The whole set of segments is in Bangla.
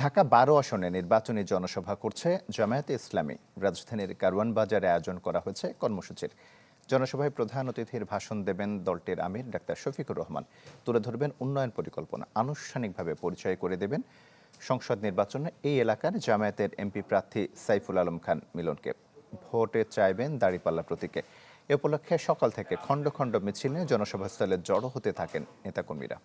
ঢাকা-১২ আসনে নির্বাচনী জনসভা করছে জামায়াতে ইসলামী। রাজধানীর কারওয়ান বাজারে আয়োজন করা হয়েছে কর্মসূচির। জনসভায় প্রধান অতিথির ভাষণ দেবেন দলটির আমির ডাক্তার শফিকুর রহমান। তুলে ধরবেন উন্নয়ন পরিকল্পনা, আনুষ্ঠানিকভাবে পরিচয় করে দেবেন সংসদ নির্বাচনে এই এলাকার জামায়াতের এমপি প্রার্থী সাইফুল আলম খান মিলনকে। ভোটে চাইবেন দাঁড়িপাল্লা প্রতীকে। এ উপলক্ষে সকাল থেকে খণ্ড খণ্ড মিছিল নিয়ে জনসভাস্থলে জড়ো হতে থাকেন নেতাকর্মীরা।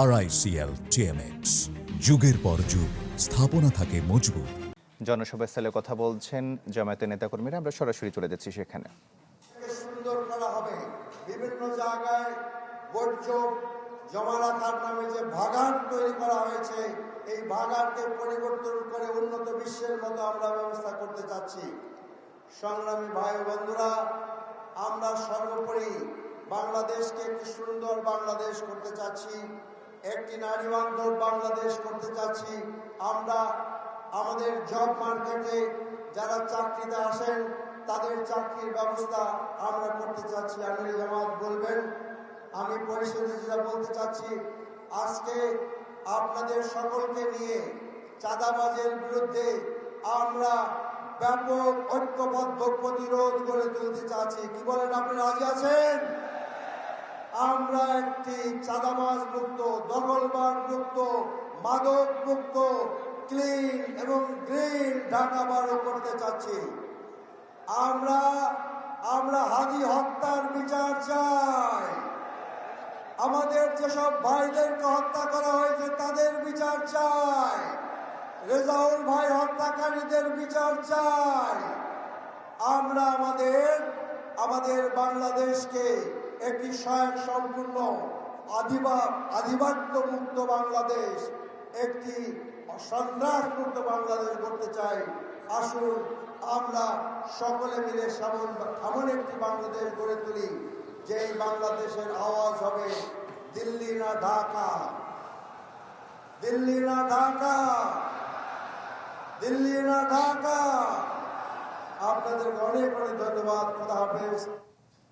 RICL TMX, যুগের পর যুগ স্থাপনা থাকে মজবুত। জনসভাস্থলে কথা বলছেন জামায়াতের নেতাকর্মীরা। আমরা সরাসরি চলে যাচ্ছি সেখানে। সুন্দর করা হবে। বিভিন্ন জায়গায় বর্জ্য জমা রাখার নামে যে ভাগাড় তৈরি করা হয়েছে, এই ভাগাড়কে পরিবর্তন করে উন্নত বিশ্বের মতো আমরা ব্যবস্থা করতে চাচ্ছি। সংগ্রামী ভাই ও বন্ধুরা, আমরা সর্বোপরি বাংলাদেশকে একটি সুন্দর বাংলাদেশ করতে চাচ্ছি, একটি নারী বান্ধব বাংলাদেশ করতে চাচ্ছি। আমরা আমাদের জব মার্কেটে যারা চাকরিতে আসেন তাদের চাকরির ব্যবস্থা আমরা করতে চাচ্ছি। আমির জামাত বলবেন, আমি পরিষদে যেটা বলতে চাচ্ছি, আজকে আপনাদের সকলকে নিয়ে চাঁদাবাজের বিরুদ্ধে আমরা ব্যাপক ঐক্যবদ্ধ প্রতিরোধ গড়ে তুলতে চাচ্ছি। কি বলেন, আপনি রাজি আছেন? আমরা একটি চাঁদাবাজ মুক্ত, দখলবাজ মুক্ত, মাদক মুক্ত, ক্লিন এবং গ্রিন ঢাকা বারো করতে চাচ্ছি। আমরা হাদি হত্যার বিচার চাই। আমাদের যেসব ভাইদেরকে হত্যা করা হয়েছে তাদের বিচার চাই। রেজাউল ভাই হত্যাকারীদের বিচার চাই। আমরা আমাদের বাংলাদেশকে একটি স্বয়ং সম্পূর্ণ আধিপত্য মুক্ত বাংলাদেশ, একটি সন্ত্রাস মুক্ত বাংলাদেশ করতে চাই। আসুন আমরা সকলে মিলে এমন একটি বাংলাদেশ গড়ে তুলি যেই বাংলাদেশের আওয়াজ হবে দিল্লি না ঢাকা, দিল্লি না ঢাকা, দিল্লি না ঢাকা। আপনাদের অনেক অনেক ধন্যবাদ। খোদা হাফেজ।